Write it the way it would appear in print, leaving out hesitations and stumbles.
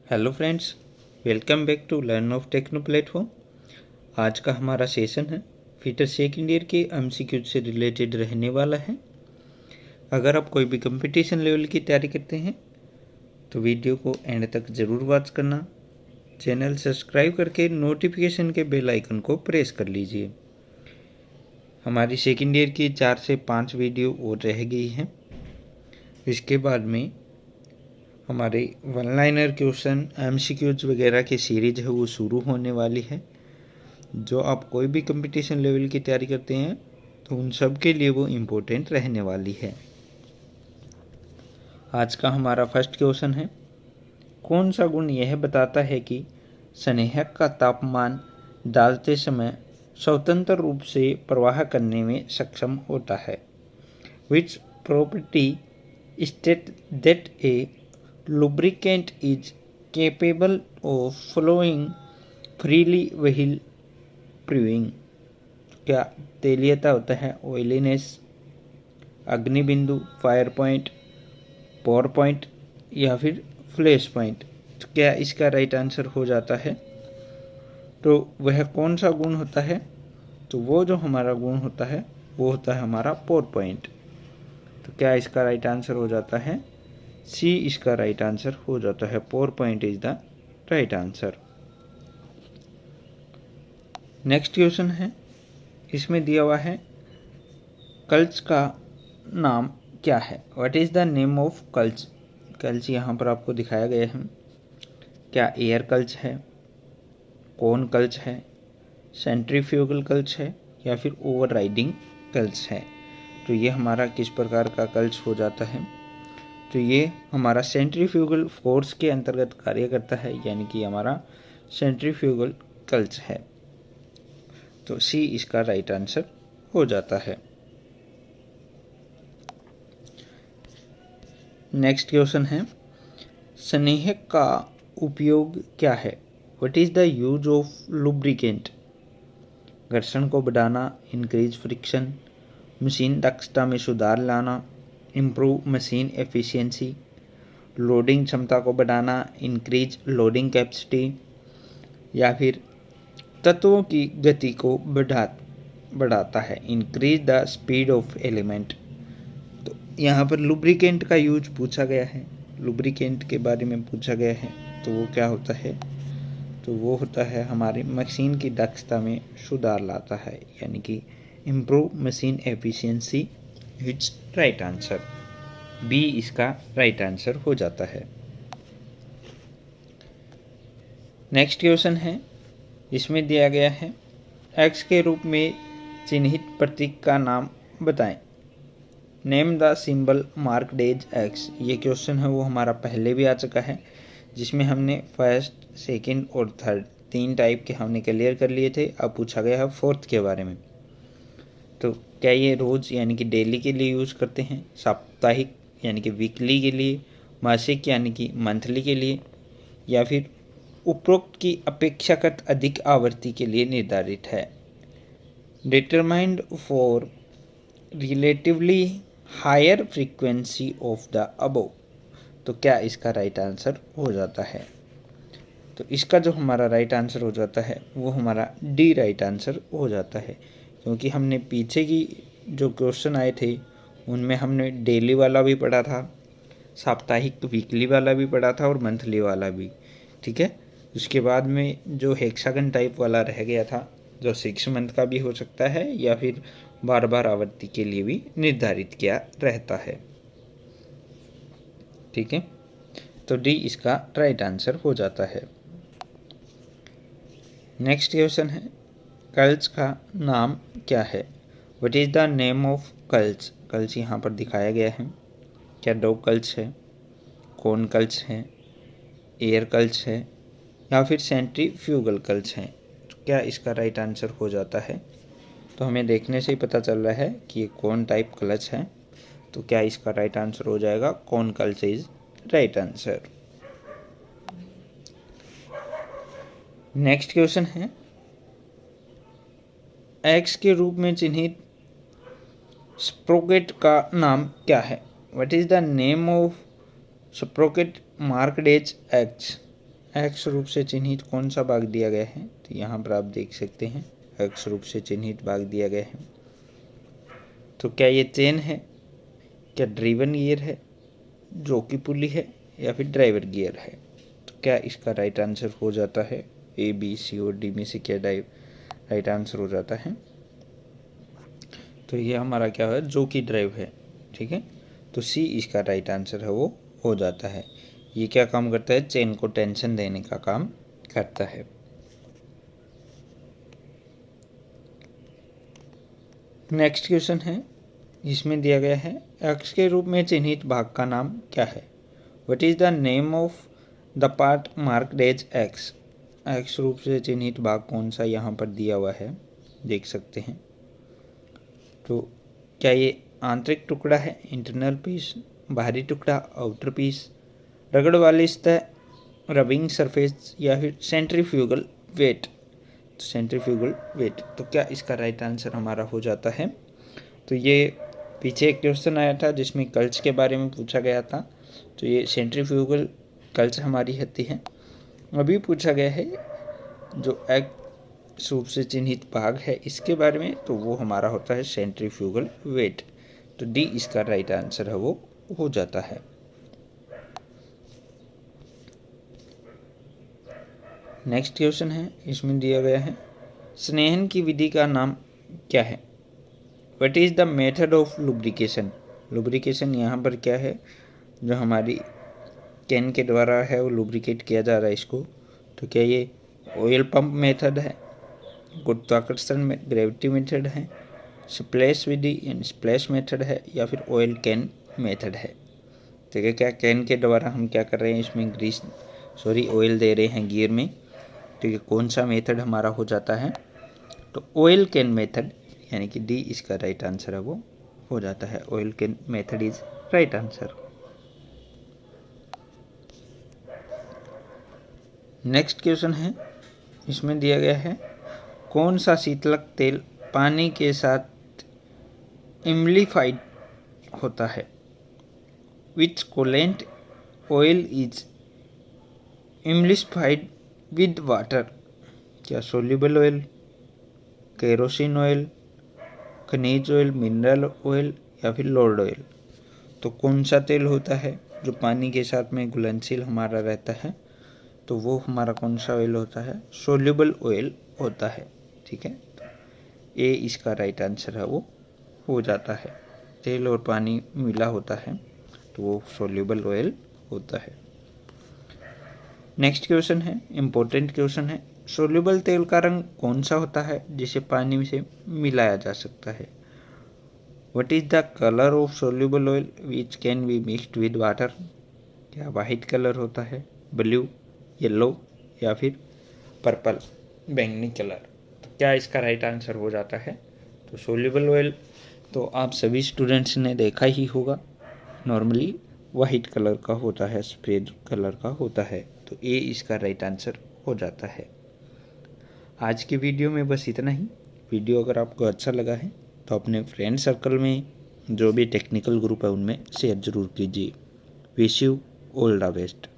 Hello friends, welcome back to learn of techno platform. आज का हमारा सेशन है फीटर सेकंड ईयर के एमसीक्यू से रिलेटेड रहने वाला है। अगर आप कोई भी कंपटीशन लेवल की तैयारी करते हैं तो वीडियो को एंड तक ज़रूर वॉच करना। चैनल सब्सक्राइब करके नोटिफिकेशन के बेल आइकन को प्रेस कर लीजिए। हमारी सेकंड ईयर की 4 से 5 वीडियो और रह गई हैं। इसके बाद में हमारे वन लाइनर क्वेश्चन एमसीक्यूज वगैरह की सीरीज है वो शुरू होने वाली है। जो आप कोई भी कंपटीशन लेवल की तैयारी करते हैं तो उन सब के लिए वो इम्पोर्टेंट रहने वाली है। आज का हमारा फर्स्ट क्वेश्चन है, कौन सा गुण यह बताता है कि स्नेहक का तापमान डालते समय स्वतंत्र रूप से प्रवाह करने में सक्षम होता है। Which property state that A lubricant is capable of flowing freely while brewing। क्या तेलियता होता है ऑयलीनेस, अग्निबिंदु, फायर पॉइंट, पोर पॉइंट या फिर फ्लैश पॉइंट। तो क्या इसका राइट आंसर हो जाता है? तो वह कौन सा गुण होता है? तो वो जो हमारा गुण होता है वो होता है हमारा पोर पॉइंट। तो क्या इसका राइट आंसर हो जाता है? सी इसका राइट आंसर हो जाता है। Four point is the right answer. Next question है, इसमें दिया हुआ है कल्च का नाम क्या है। What is the name of clutch. Clutch यहाँ पर आपको दिखाया गया है। क्या एयर कल्च है, कोन कल्च है, सेंट्रीफ्यूगल कल्च है या फिर ओवरराइडिंग कल्च है। तो ये हमारा किस प्रकार का कल्च हो जाता है? तो ये हमारा सेंट्रीफ्यूगल फोर्स के अंतर्गत कार्य करता है, यानी कि हमारा सेंट्रीफ्यूगल कल्च है। तो सी इसका राइट आंसर हो जाता है। नेक्स्ट क्वेश्चन है, स्नेहक का उपयोग क्या है। What is the use of lubricant. घर्षण को बढ़ाना, इंक्रीज फ्रिक्शन, मशीन दक्षता में सुधार लाना, इम्प्रूव मशीन एफिशिएंसी, लोडिंग क्षमता को बढ़ाना, इंक्रीज लोडिंग कैपेसिटी या फिर तत्वों की गति को बढ़ाता है, increase the speed of element. तो यहाँ पर लुब्रिकेंट का यूज पूछा गया है, लुब्रिकेंट के बारे में पूछा गया है। तो वो क्या होता है? तो वो होता है हमारी मशीन की दक्षता में सुधार लाता है, यानी कि improve machine efficiency is right answer. B इसका राइट आंसर हो जाता है। नेक्स्ट क्वेश्चन है, इसमें दिया गया है एक्स के रूप में चिन्हित प्रतीक का नाम बताएं। Name the symbol marked as X. ये क्वेश्चन है वो हमारा पहले भी आ चुका है, जिसमें हमने फर्स्ट, सेकंड और थर्ड 3 टाइप के हमने क्लियर कर लिए थे। अब पूछा गया है फोर्थ के बारे में। तो क्या ये रोज़ यानी कि डेली के लिए यूज़ करते हैं, साप्ताहिक यानी कि वीकली के लिए, मासिक यानी कि मंथली के लिए, या फिर उपरोक्त की अपेक्षाकृत अधिक आवृत्ति के लिए निर्धारित है। Determined for relatively higher frequency of the above. तो क्या इसका राइट आंसर हो जाता है? तो इसका जो हमारा राइट आंसर हो जाता है वो हमारा डी राइट आंसर हो जाता है, क्योंकि हमने पीछे की जो क्वेश्चन आए थे उनमें हमने डेली वाला भी पढ़ा था, साप्ताहिक वीकली वाला भी पढ़ा था और मंथली वाला भी। ठीक है, उसके बाद में जो हेक्सागन टाइप वाला रह गया था, जो 6 मंथ का भी हो सकता है या फिर बार बार आवृत्ति के लिए भी निर्धारित किया रहता है। ठीक है, तो डी इसका राइट आंसर हो जाता है। नेक्स्ट क्वेश्चन है, कल्च का नाम क्या है। What is the name of clutch. Clutch यहाँ पर दिखाया गया है। क्या डॉग कल्च है, कोन कल्च है, एयर कल्च है या फिर सेंट्रीफ्यूगल कल्च है। तो क्या इसका राइट आंसर हो जाता है? तो हमें देखने से ही पता चल रहा है कि ये कौन टाइप कल्च है। तो क्या इसका राइट आंसर हो जाएगा? कौन clutch is right answer. Next question है, एक्स के रूप में चिन्हित स्प्रोकेट का नाम क्या है। What is the name of sprocket marked as X. X रूप से चिन्हित कौन सा भाग दिया गया है? तो यहाँ पर आप देख सकते हैं एक्स रूप से चिन्हित भाग दिया गया है। तो क्या ये चेन है, क्या ड्रिवन गियर है, जॉकी पुली है, या फिर ड्राइवर गियर है? तो क्या इसका राइट आंसर हो जाता है? ए, बी, सी और डी में से क्या राइट आंसर हो जाता है? तो ये हमारा क्या है, जॉकी ड्राइव है। ठीक है, तो सी इसका राइट आंसर है, वो हो जाता है। ये क्या काम करता है? चेन को टेंशन देने का काम करता है। नेक्स्ट क्वेश्चन है, इसमें दिया गया है एक्स के रूप में चिन्हित भाग का नाम क्या है? What is the name of the part marked as X? X रूप से चिन्हित भाग कौन सा यहाँ पर दिया हुआ है, देख सकते हैं। तो क्या ये आंतरिक टुकड़ा है, इंटरनल पीस, बाहरी टुकड़ा, आउटर पीस, रगड़ वाली सतह, रबिंग सरफेस, या फिर सेंट्रीफ्यूगल वेट? तो सेंट्रीफ्यूगल वेट। तो क्या इसका राइट आंसर हमारा हो जाता है? तो ये पीछे एक क्वेश्चन आया था जिसमें कल्च के बारे में पूछा गया था, तो ये सेंट्रीफ्यूगल कल्च हमारी होती है। अभी पूछा गया है जो एक्स रूप से चिन्हित भाग है इसके बारे में, तो वो हमारा होता है सेंट्रीफ्यूगल वेट। तो डी इसका राइट आंसर है, वो हो जाता है। नेक्स्ट क्वेश्चन है, इसमें दिया गया है स्नेहन की विधि का नाम क्या है? What is the method of lubrication? Lubrication यहाँ पर क्या है, जो हमारी कैन के द्वारा है वो लुब्रिकेट किया जा रहा है इसको। तो क्या ये ऑयल पंप मेथड है, गुरुत्वाकर्षण में ग्रेविटी मेथड है, स्प्लैश विधि यानी स्प्लैश मेथड है, या फिर ऑयल कैन मेथड है? ठीक है, क्या कैन के द्वारा हम क्या कर रहे हैं, इसमें ऑयल दे रहे हैं गियर में। ठीक है, कौन सा मेथड हमारा हो जाता है? तो ऑयल कैन मेथड, यानी कि डी इसका राइट आंसर है, वो हो जाता है। Oil can method is right answer. Next question है, इसमें दिया गया है कौन सा शीतलक तेल पानी के साथ इम्लीफाइड होता है? Which coolant oil is emulsified with water? क्या सोल्यूबल ऑयल, केरोसिन ऑयल, खनिज ऑयल, मिनरल ऑयल, या फिर लॉर्ड ऑयल? तो कौन सा तेल होता है जो पानी के साथ में घुलनशील हमारा रहता है? तो वो हमारा कौन सा ऑयल होता है? सोल्यूबल ऑयल होता है। ठीक है, ए इसका राइट आंसर है, वो हो जाता है। तेल और पानी मिला होता है तो वो सोल्यूबल ऑयल होता है। नेक्स्ट क्वेश्चन है, इम्पोर्टेंट क्वेश्चन है, सोल्यूबल तेल का रंग कौन सा होता है जिसे पानी से मिलाया जा सकता है? What is the colour of soluble oil which can be mixed with water? क्या वाइट कलर होता है, ब्लू, येलो, या फिर पर्पल, बैंगनी कलर? तो क्या इसका राइट आंसर हो जाता है? तो सोल्यूबल ऑयल तो आप सभी स्टूडेंट्स ने देखा ही होगा, नॉर्मली वाइट कलर का होता है, सफ़ेद कलर का होता है। तो ए इसका राइट आंसर हो जाता है। आज की वीडियो में बस इतना ही। वीडियो अगर आपको अच्छा लगा है तो अपने फ्रेंड सर्कल में जो भी टेक्निकल ग्रुप है उनमें शेयर ज़रूर कीजिए। Wish you all the best.